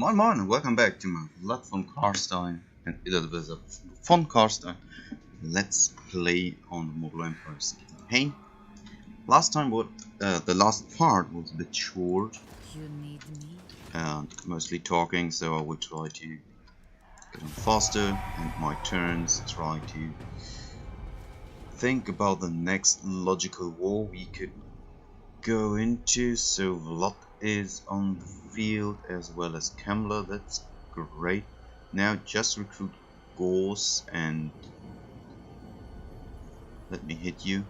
Moin Moin and welcome back to my Vlad von Carstein and Isabella von Carstein Let's Play on the Mobile Empires campaign. Last time the last part was a bit short and mostly talking, so I will try to get on faster and my turns try to think about the next logical war we could go into. So Vlad is on the field as well as Kemmler. That's great. Now just recruit Gauss and let me hit you.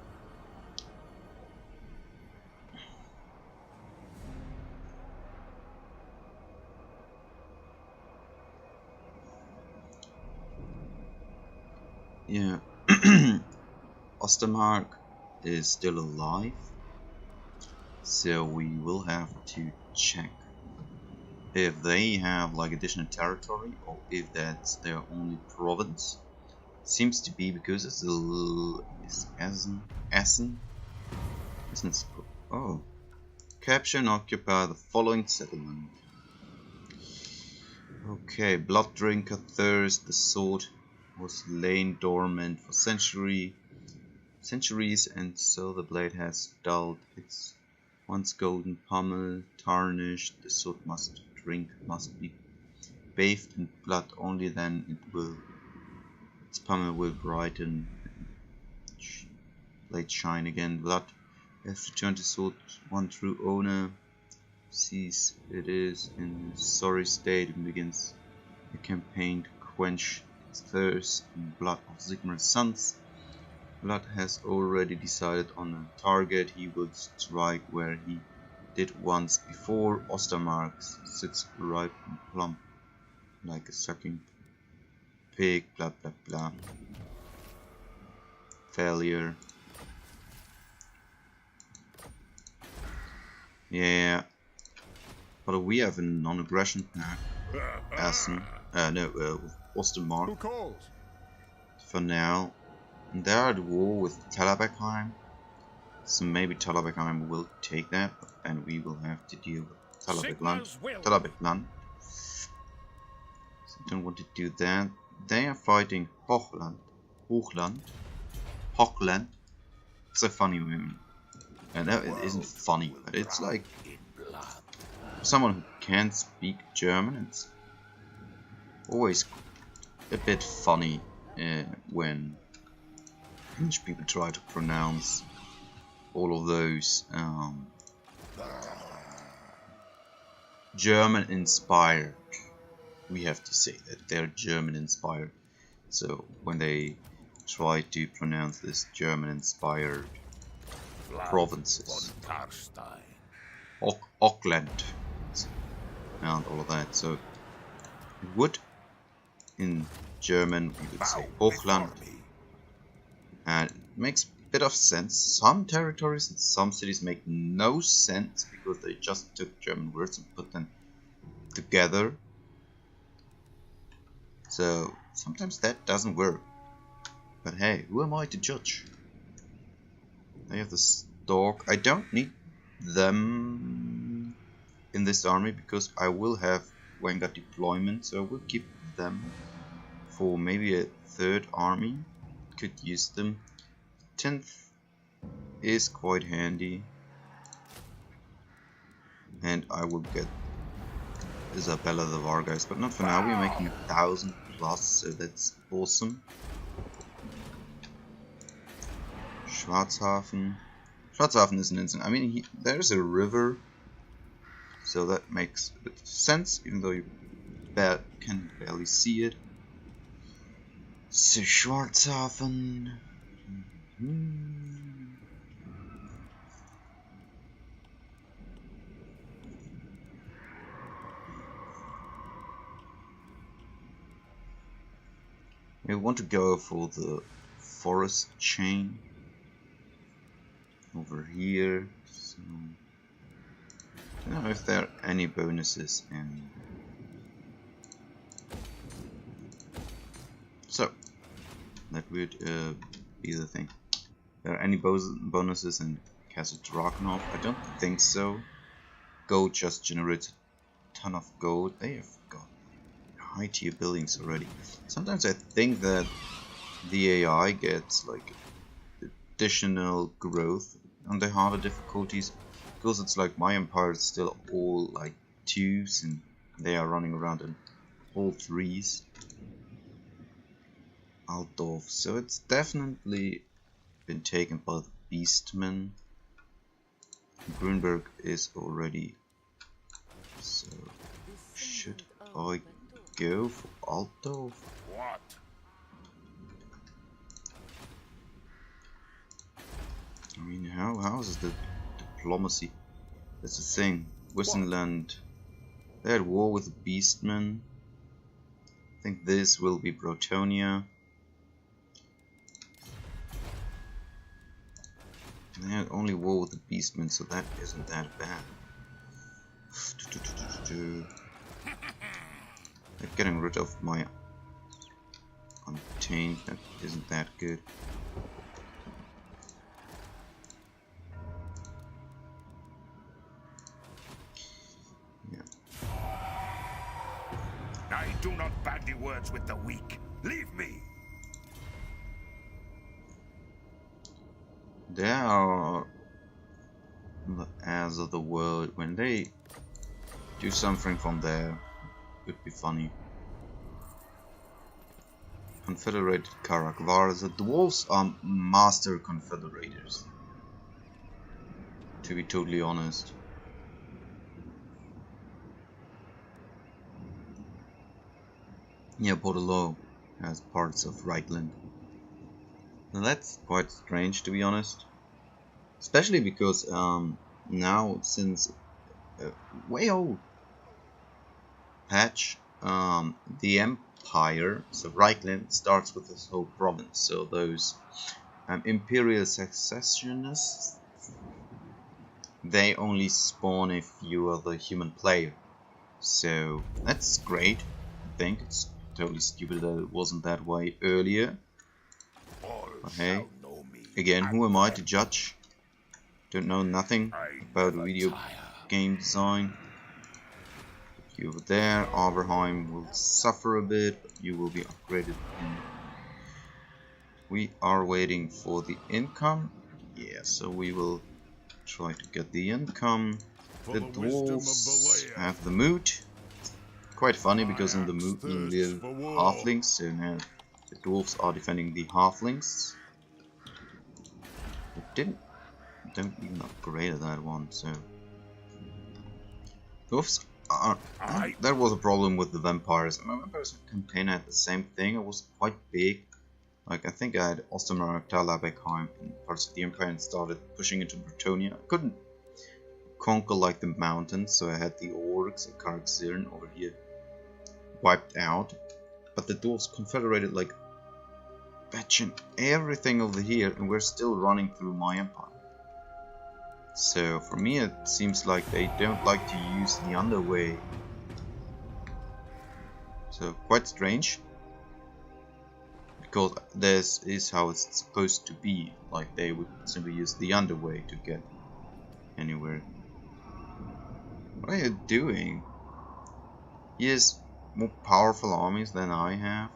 Yeah. Ostermark is still alive, so we will have to check if they have like additional territory or if that's their only province. Seems to be, because it's Essen. Oh, capture and occupy the following settlement. Okay, Blood Drinker Thirst. The sword was lain dormant for centuries, and so the blade has dulled its once golden pommel, tarnished. The sword must be bathed in blood, only then its pommel will brighten, blade shine again. Blood has returned to sword. One true owner sees it is in a sorry state and begins the campaign to quench its thirst in blood of Sigmar's sons. Vlad has already decided on a target. He would strike where he did once before. Ostermark sits ripe and plump like a sucking pig. Blah blah blah. Failure. Yeah. But we have a non-aggression Essen. Ostermark. For now. And they are at war with Talabekheim, so maybe Talabekheim will take that, and we will have to deal with Talabekland. So I don't want to do that. They are fighting Hochland. It's a funny name. And no, it isn't funny, but it's like someone who can't speak German. It's always a bit funny when French people try to pronounce all of those German inspired. We have to say that they're German inspired. So when they try to pronounce this German inspired provinces, Auckland and all of that. So it would, in German we would say Hochland. And it makes a bit of sense. Some territories and some cities make no sense because they just took German words and put them together. So sometimes that doesn't work. But hey, who am I to judge? They have the Stork. I don't need them in this army because I will have Vanguard deployment, so I will keep them for maybe a third army. Could use them. 10th is quite handy, and I will get Isabella the Vargas, but not for now. We're making 1,000 plus, so that's awesome. Schwarzhafen is an instant. I mean, there's a river, so that makes a bit of sense, even though you can barely see it. So Schwarzhafen. We want to go for the forest chain over here. So I don't know if there are any bonuses in. So that would be the thing. There are any bonuses in Castle Drakenhof? I don't think so. Go just generates ton of gold. They have got high tier buildings already. Sometimes I think that the AI gets like additional growth on the harder difficulties, because it's like my empire is still all like 2s and they are running around in all 3s. Altdorf, so it's definitely been taken by the Beastmen. Grunberg is already, so should I go for Altdorf? What? I mean, how is the diplomacy? That's the thing. Wissenland, they had war with the Beastmen. I think this will be Brotonia. They had only war with the Beastmen, so that isn't that bad. They're getting rid of my Untamed, that isn't that good. I do not bandy words with the weak. Leave me. There are the heirs of the world. When they do something from there, it would be funny. Confederated Karakvar. The dwarves are master confederators, to be totally honest. Yeah, Bordelot has parts of Reichland. Now that's quite strange, to be honest. Especially because now, since way old patch, the Empire, so Reichland, starts with this whole province. So those Imperial Successionists, they only spawn if you are the human player. So that's great. I think it's totally stupid that it wasn't that way earlier. But hey, again, who am I to judge? Don't know nothing about video game design. You over there, Aberheim will suffer a bit, but you will be upgraded in. We are waiting for the income. Yeah, so we will try to get the income. The dwarves have the mood. Quite funny because in the mood we live halflings, so now the dwarves are defending the halflings. They don't even upgrade that one, so dwarves are. That was a problem with the vampires. My vampires campaign had the same thing. It was quite big. Like I think I had Ostermark, Talabekheim, and parts of the Empire, and started pushing into Bretonia. I couldn't conquer like the mountains, so I had the orcs and Karxirn over here wiped out. But the dwarves confederated like batching everything over here, and we're still running through my empire. So for me it seems like they don't like to use the underway. So quite strange. Because this is how it's supposed to be. Like they would simply use the underway to get anywhere. What are you doing? He has more powerful armies than I have.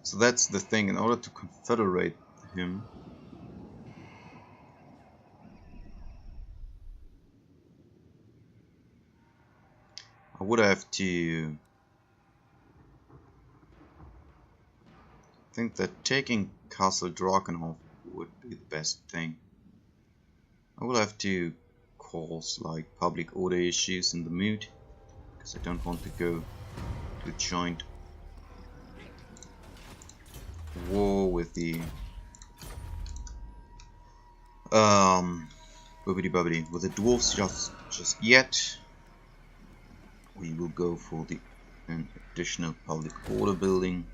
So that's the thing, in order to confederate him, I would have to think that taking Castle Drakenhof would be the best thing. I will have to cause like public order issues in the mood, because I don't want to go to a joint war with the bubbity with the dwarves just yet. We will go for the an additional public order building.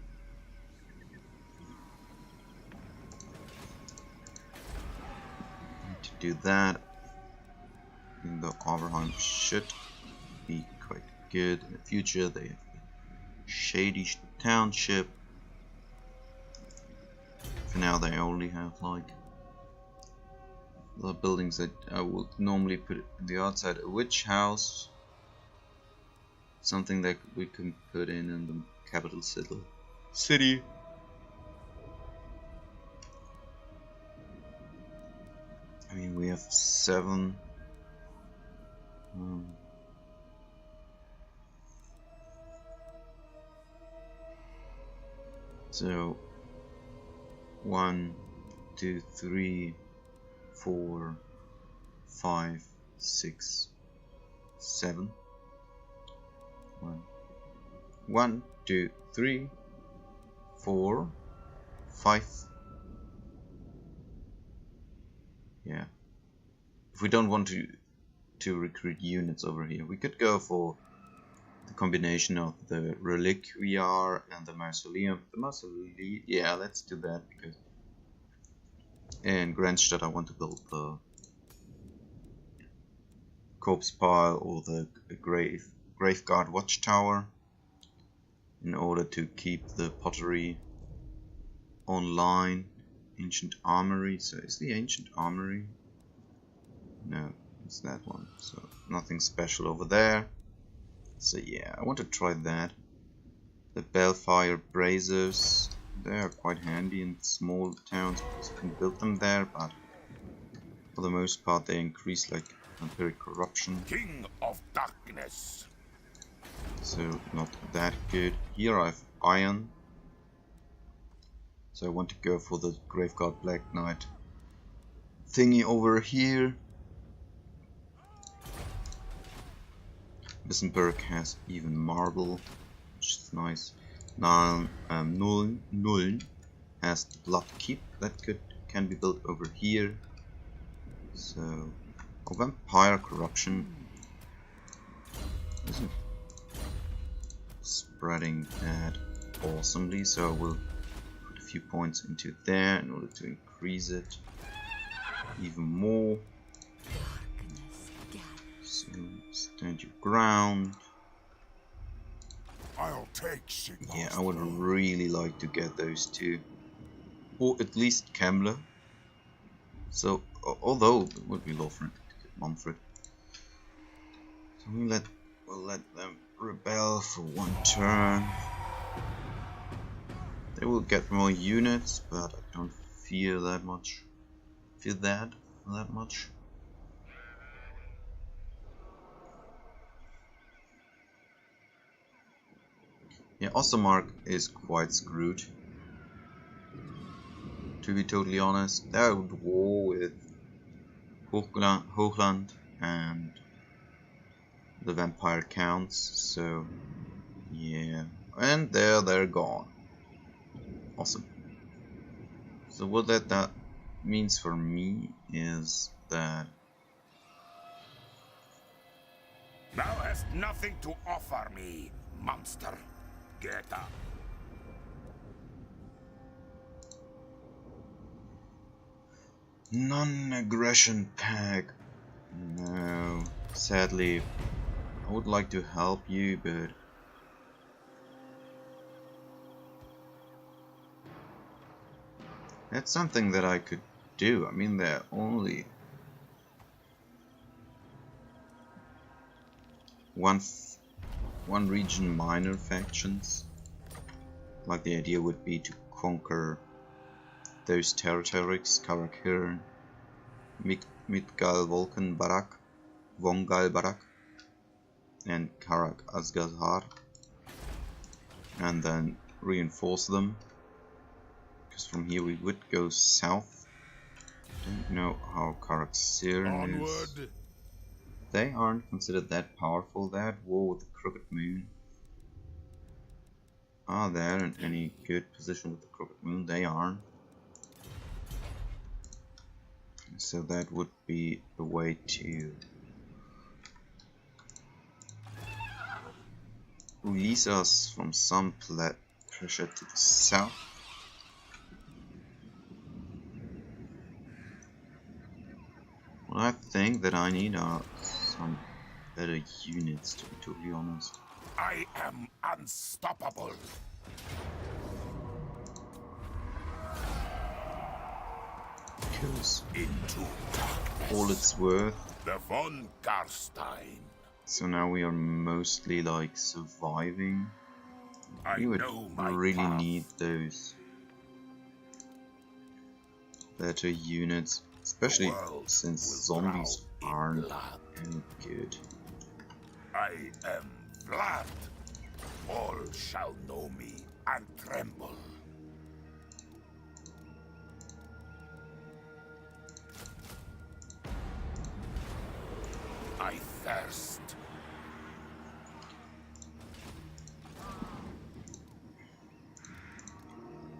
To do that, even though Aberheim should be quite good in the future, they have the Shady Township. For now they only have like the buildings that I would normally put in the outside. A witch house, something that we can put in the capital city. I mean, we have 7. So 1, 2, 3, 4, 5, 6, 7. 1, 2, 3, 4, 5. Yeah. If we don't want to recruit units over here, we could go for the combination of the reliquary and the mausoleum. The mausoleum, yeah, let's do that, because in Grandstadt I want to build the corpse pile or the graveguard watchtower in order to keep the pottery online. Ancient armory. So is the ancient armory? No, it's that one. So nothing special over there. So yeah, I want to try that. The Bellfire braziers, they are quite handy in small towns because you can build them there, but for the most part they increase like vampiric corruption. King of Darkness. So not that good. Here I have iron. So I want to go for the Graveguard Black Knight thingy over here. Wissenberg has even marble, which is nice. Now Nuln has the Blood Keep that can be built over here. So vampire corruption isn't spreading that awesomely, so we'll put a few points into there in order to increase it even more. So stand your ground. I'll take Sigmar's Yeah, I would throne. really like to get those two, or at least Kemmler. So although it would be Lothric to get Mumford. So we'll let them rebel for 1 turn. They will get more units, but I don't fear that much. Fear that much. Yeah, Ostermark is quite screwed. To be totally honest, they're at war with Hochland and the vampire counts, so yeah. And they're gone. Awesome. So what that means for me is that Thou hast nothing to offer me, monster. Get up. non-aggression pack. No, sadly, I would like to help you, but that's something that I could do. I mean, they're only one region minor factions. Like the idea would be to conquer those territories: Karak-Hirn, Midgal Volkan Barak, Vongal Barak, and Karak Asgazhar, and then reinforce them. Because from here we would go south. Don't know how Karak-Hirn is. They aren't considered that powerful. They had war with the Crooked Moon. Are they in any good position with the Crooked Moon? They aren't. So that would be a way to release us from some pressure to the south. What I think that I need are some better units, to be totally honest. I am unstoppable. Because Into darkness. all it's worth. The von Carstein. So now we are mostly like surviving. I We would know my really path. need those better units, especially world since will zombies drown in aren't blood. any good. I am Vlad. All shall know me and tremble. I thirst.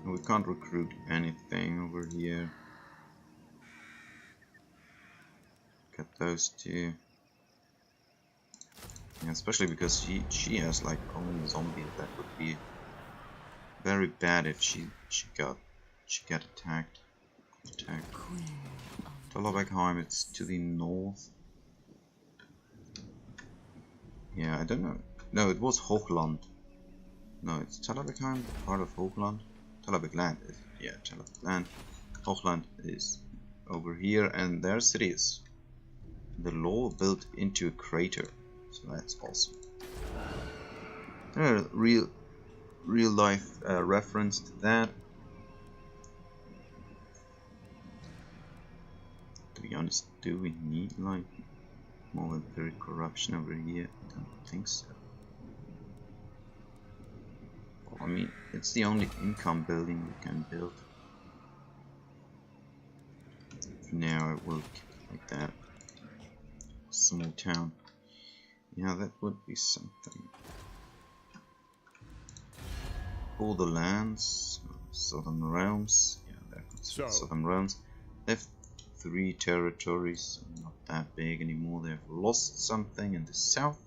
We can't recruit anything over here. Get those two. Yeah, especially because she has like only zombies. That would be very bad if she got attacked. Talabekheim, it's to the north. Yeah, I don't know. No, it was Hochland. No, it's Talabekheim, part of Hochland. Talabekland is, yeah, Talabekland. Hochland is over here, and their city is the law built into a crater, so that's awesome. Real life reference to that. To be honest, do we need like more empiric corruption over here? I don't think so. I mean, it's the only income building we can build. For now, it will keep it like that. Small town. Yeah, that would be something. All the lands, southern realms. Yeah, they're considered southern realms. They have 3 territories, so not that big anymore. They have lost something in the south.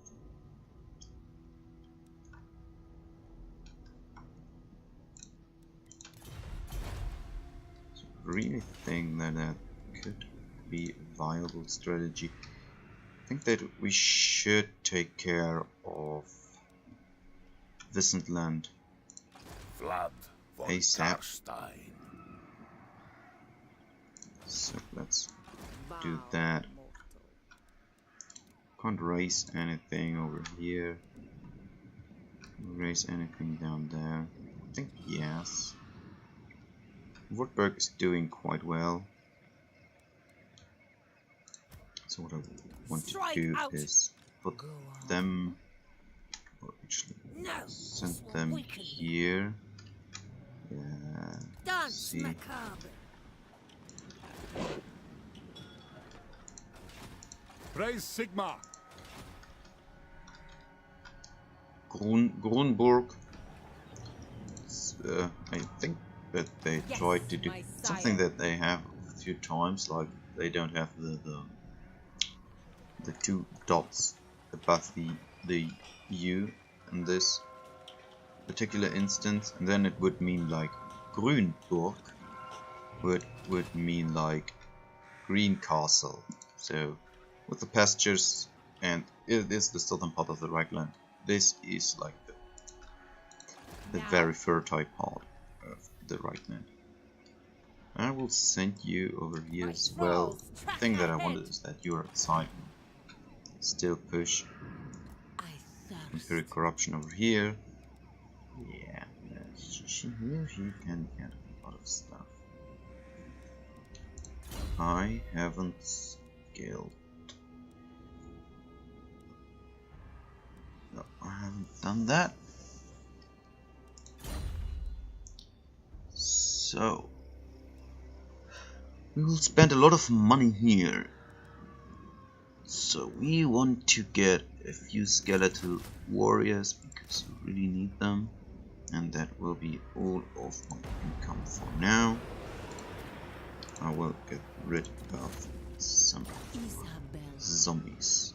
Really think that that could be a viable strategy. I think that we should take care of Wissentland Vlad von ASAP. Carstein. So let's do that. Can't raise anything over here. Raise anything down there. I think yes. Württemberg is doing quite well. So what I want to do is put them, or actually send them here. Yeah, see. Praise Sigma. Grunburg. I think that they tried to do something that they have a few times, like they don't have the 2 dots above the U in this particular instance, and then it would mean like Grünburg would mean like green castle. So with the pastures, and it is the southern part of the Reichland. This is like the very fertile part of the Reichland. I will send you over here as well. The thing that I wanted is that you're outside. Still push empiric corruption over here. Yeah, here you can get a lot of stuff. I haven't scaled. No, I haven't done that. So we will spend a lot of money here. So we want to get a few skeletal warriors because we really need them, and that will be all of my income for now. I will get rid of some zombies.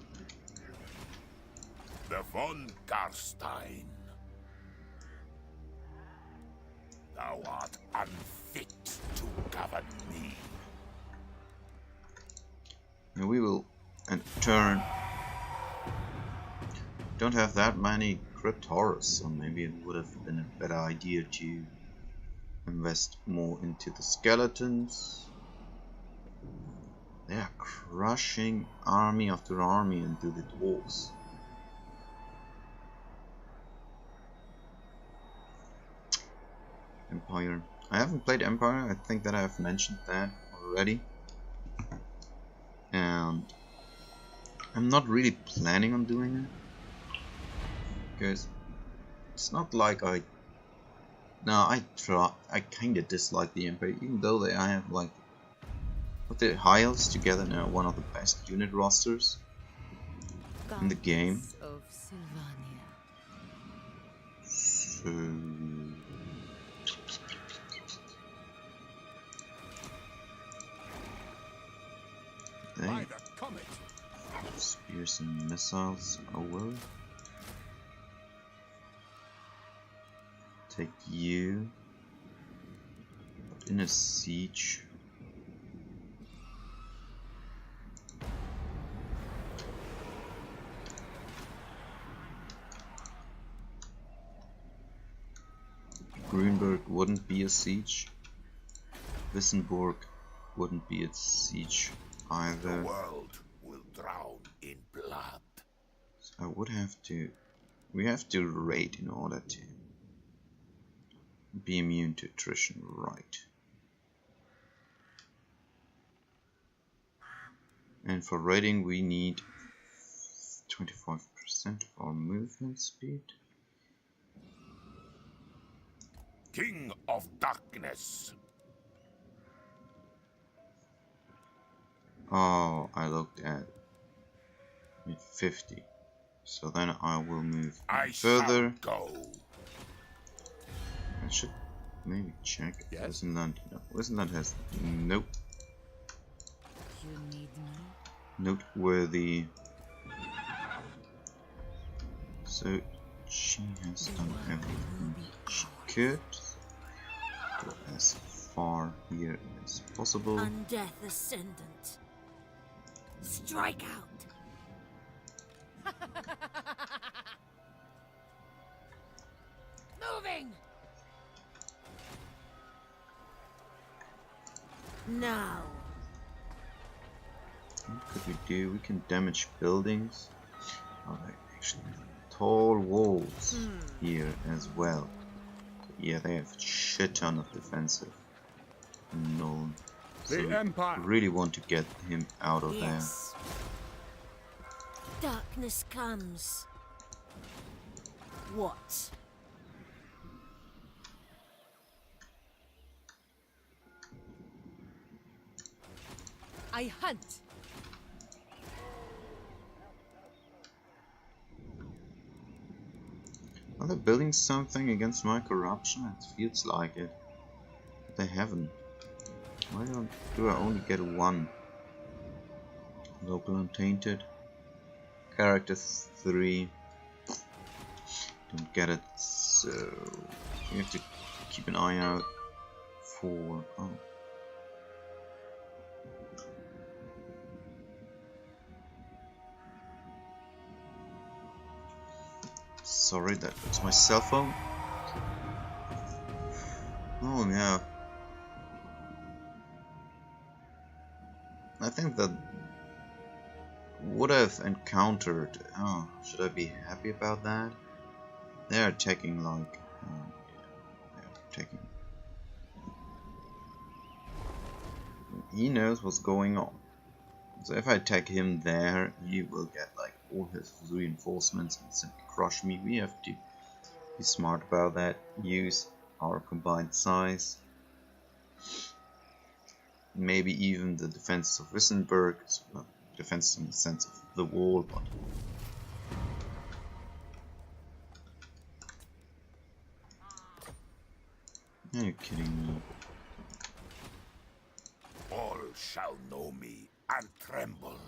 The von Carstein. Thou art unfit to govern me. And we will in turn don't have that many crypt horrors, so maybe it would have been a better idea to invest more into the skeletons. They are crushing army after army into the dwarves. Empire. I haven't played Empire, I think that I have mentioned that already. And I'm not really planning on doing it. Because it's not like I kinda dislike the Empire, even though I have like with the high elves together now one of the best unit rosters in the game. Of Sylvania. So By the comet. spears and missiles, I will take you in a siege. Grünberg wouldn't be a siege. Wissenburg wouldn't be a siege The either. world will drown in blood. So I would have to. We have to raid in order to be immune to attrition, right? And for raiding, we need 25% of our movement speed. King of Darkness. Oh, I looked at it 50. So then I will move I further. shall go. I should maybe check. Yes? Wissenland, no. Wissenland has nope. You need me? Noteworthy. So she has done everything she could. Go as far here as possible. Undeath Ascendant. Strike out. Moving. Now. What could we do? We can damage buildings. Oh, they actually have tall walls here as well. Yeah, they have shit ton of defensive. No. So The Empire. we really want to get him out of Yes. Darkness comes. What? I hunt. there. Are they building something against my corruption? It feels like it. But they haven't. Why do I only get one? Local untainted. Character 3. Don't get it, so we have to keep an eye out for. Oh. Sorry, that was my cell phone. Oh yeah. I think that would have encountered. Oh, should I be happy about that? They're attacking like. They're attacking. He knows what's going on. So if I attack him there, he will get like all his reinforcements and simply crush me. We have to be smart about that. Use our combined size. Maybe even the defense of Wissenburg. So not defense in the sense of the wall, but are you kidding me? All shall know me and tremble.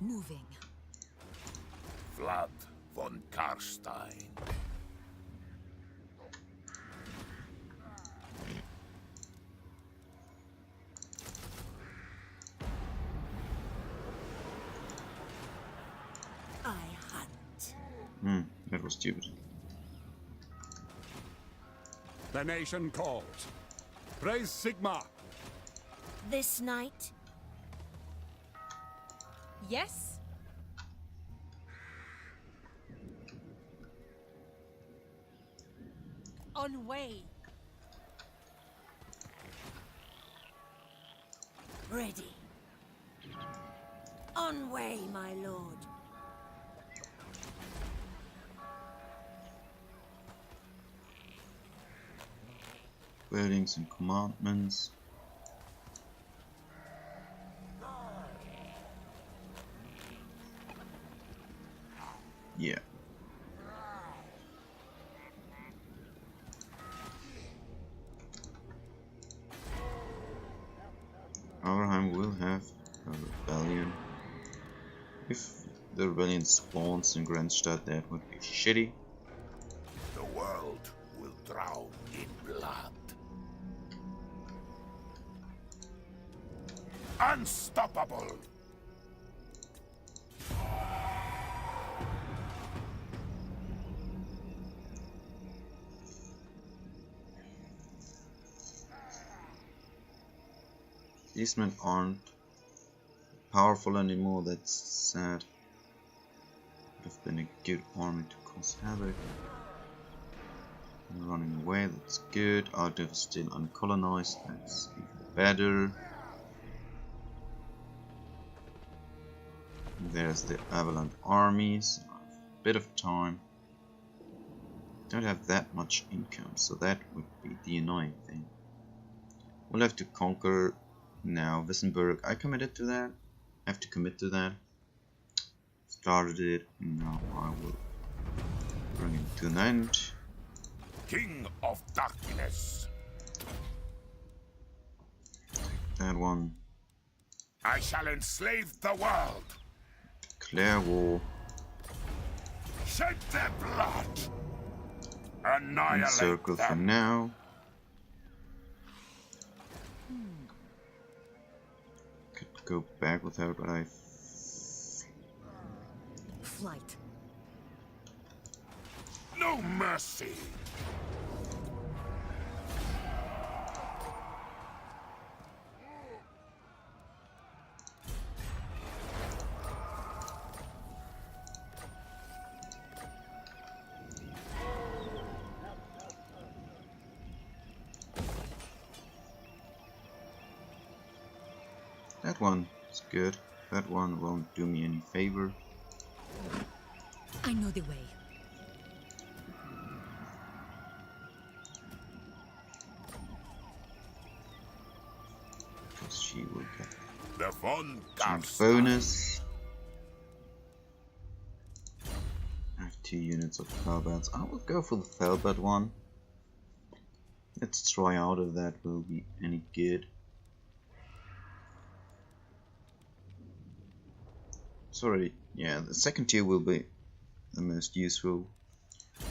Moving. Vlad von Carstein. I hunt. That was stupid. The nation calls. Praise Sigma. This night? Yes? On way. Ready. On way, my lord. Buildings and commandments. Yeah. Warhammer will have a rebellion. If the rebellion spawns in Grandstadt, that would be shitty. The world will drown in blood. Unstoppable! These men aren't powerful anymore, that's sad. Would have been a good army to cause havoc. And running away, that's good. Ardev is still uncolonized, that's even better. There's the Avalanche armies. I have a bit of time. Don't have that much income, so that would be the annoying thing. We'll have to conquer now Wissenberg. I committed to that. I have to commit to that. Started it, and now I will bring it to an end. King of Darkness. That one. I shall enslave the world. Declare war. Shed their blood. Annihilate Encircle for them. now. Could go back with her, but I. Flight. No mercy. That one is good. That one won't do me any favor. I know the way. Because she will get The von some Carstein. bonus. I have 2 units of Felbats. I will go for the Felbat one. Let's try out if that will be any good. It's already, yeah, the second tier will be the most useful,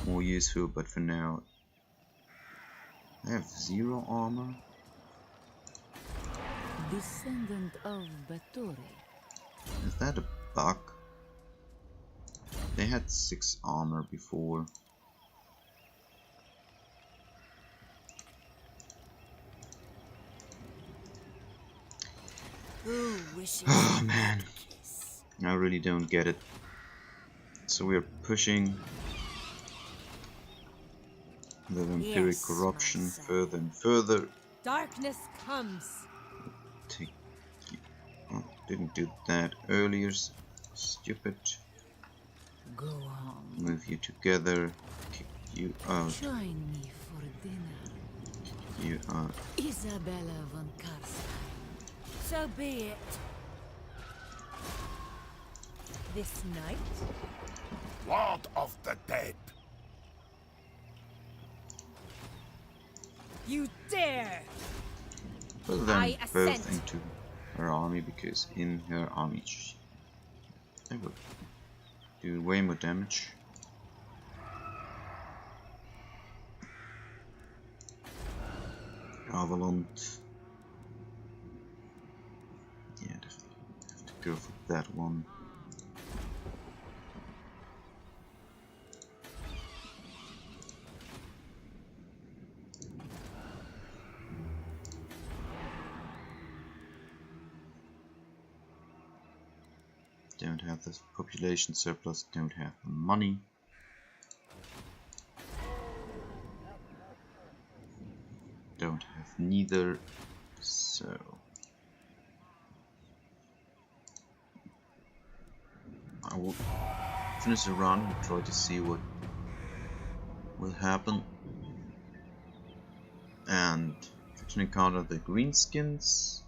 more useful, but for now I have 0 armor. Descendant of Batore. Is that a bug? They had 6 armor before. Who wishes Oh man, kiss? I really don't get it. So we are pushing the vampiric Yes, corruption my son. further and further. Darkness comes. Take, oh, didn't do that earlier. Stupid. Go on. Move you together. Kick you out. Join me for dinner. Kick you out. Isabella von Carstein. So be it. This night? Lord of the dead. You dare! Put them I both assent. into her army, because in her army they will do way more damage. Avalanche. Yeah, definitely have to go for that one. Don't have the population surplus, don't have the money. Don't have neither, so I will finish the run and try to see what will happen. And faction encounter the greenskins,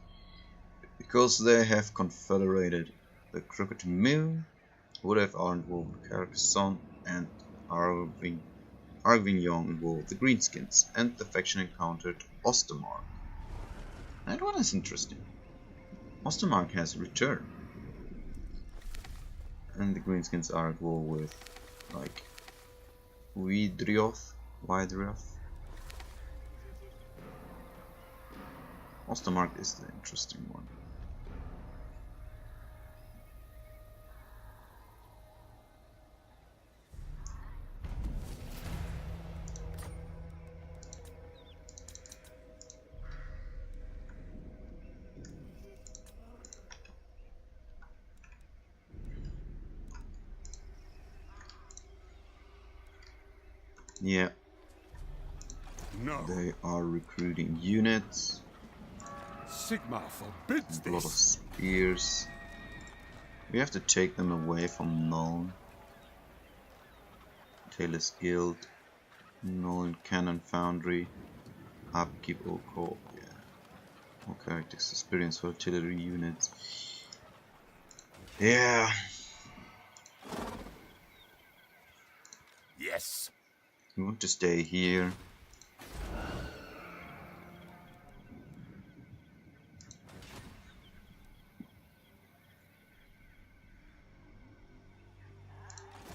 because they have confederated the Crooked Moon, would have involved Carstein and Arvignon involved the greenskins, and the faction encountered Ostermark. That one is interesting. Ostermark has returned, and the greenskins are at war with like Widrioth. Ostermark is the interesting one. Yeah, No. they are recruiting units. Sigma forbids A lot of this. spears. We have to take them away from Null. Taylor's Guild, Null Cannon Foundry, Upkeep Oko. Yeah. All characters experience for artillery units. Yeah. Yes. We want to stay here.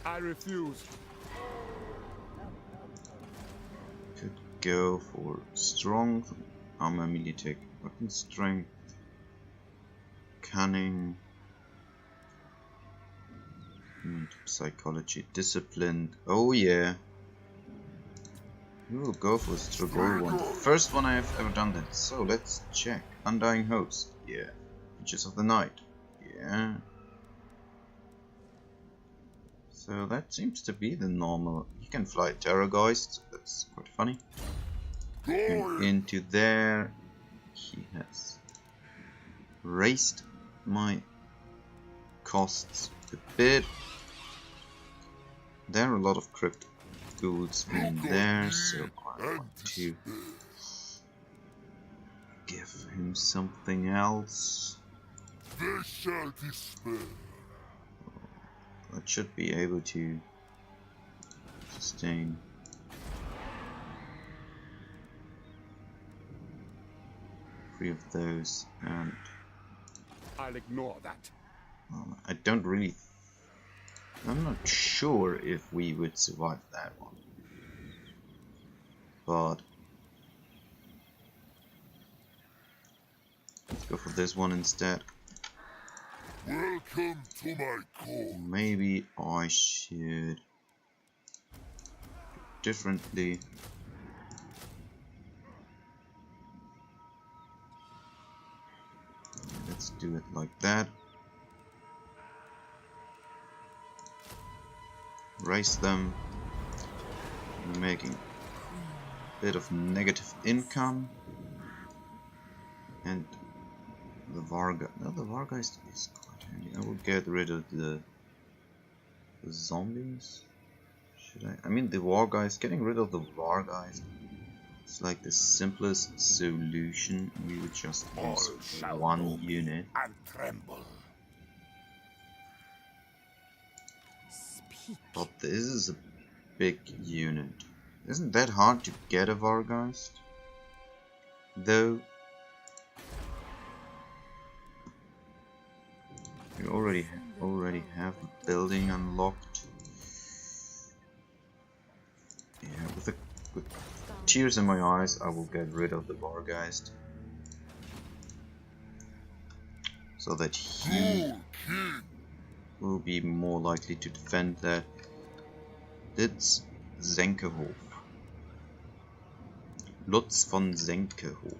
I refuse. Could go for strong armor, melee tech, weapon strength, cunning, psychology, discipline. Oh yeah. We will go for the Strigoi one. The first one I have ever done that. So let's check. Undying Host. Yeah. Witches of the Night. Yeah. So that seems to be the normal. He can fly Terrorgeist, so that's quite funny. And into there, he has raised my costs a bit. There are a lot of crypt ghouls in there, so I want to give him something else. They shall despair. That should be able to sustain. Three of those, and I'll ignore that. I don't really. I'm not sure if we would survive that one, but let's go for this one instead. Welcome to my court. Maybe I should do differently. Let's do it like that. Raise them, making a bit of negative income, and the Varga. No, the Vargeist is quite handy. I will get rid of the zombies. Should I? I mean, the Wargeist. Getting rid of the Wargeist. It's like the simplest solution. We would just use one unit. And tremble. Speak. But this is a big unit. Isn't that hard to get a Vargeist? Though we already have a building unlocked. Yeah, with tears in my eyes, I will get rid of the Vargeist, so that he will be more likely to defend that. It's Senkehof. Lutz von Senkehof.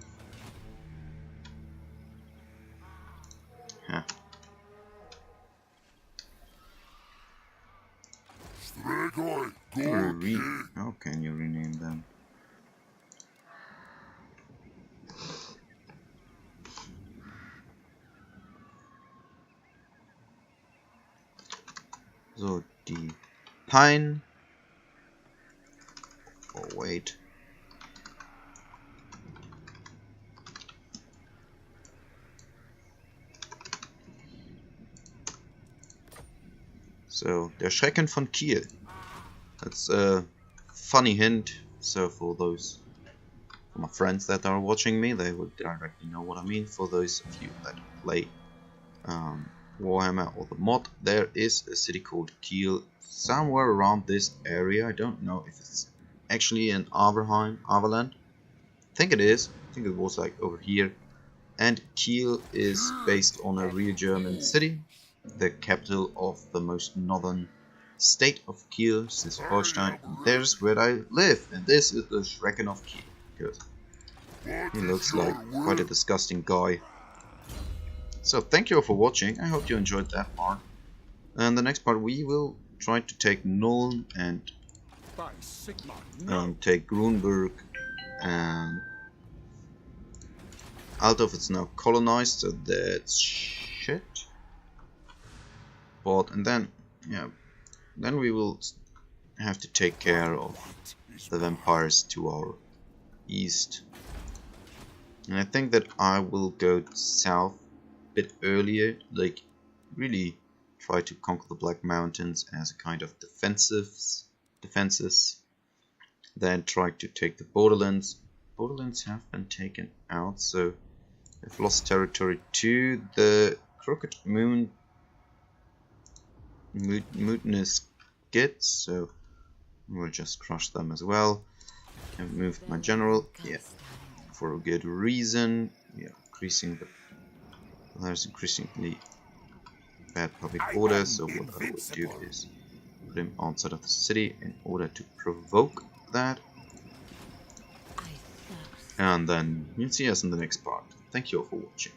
Huh. How can you rename them? So, die Pine. Oh, wait. So, der Schrecken von Kiel. That's a funny hint. So, for my friends that are watching me, they would directly know what I mean. For those of you that play Warhammer or the mod, there is a city called Kiel somewhere around this area. I don't know if it's actually in Averland. I think it is. I think it was like over here. And Kiel is based on a real German city, the capital of the most northern state of Kiel, Schleswig-Holstein. There's where I live, and this is the Schrecken of Kiel. Good. He looks like quite a disgusting guy. So thank you all for watching. I hope you enjoyed that part. And the next part we will try to take Nuln and take Grunberg, and Altdorf is now colonized, so that's shit. But and then then we will have to take care of the vampires to our east. And I think that I will go south a bit earlier, like really try to conquer the Black Mountains as a kind of defenses. Then try to take the borderlands. Borderlands have been taken out, so we've lost territory to the Crooked Mutinous Gits, so we'll just crush them as well. And moved my general, for a good reason. There's increasingly bad public order, so what I would do is put him outside of the city in order to provoke that. And then you'll see us in the next part. Thank you all for watching.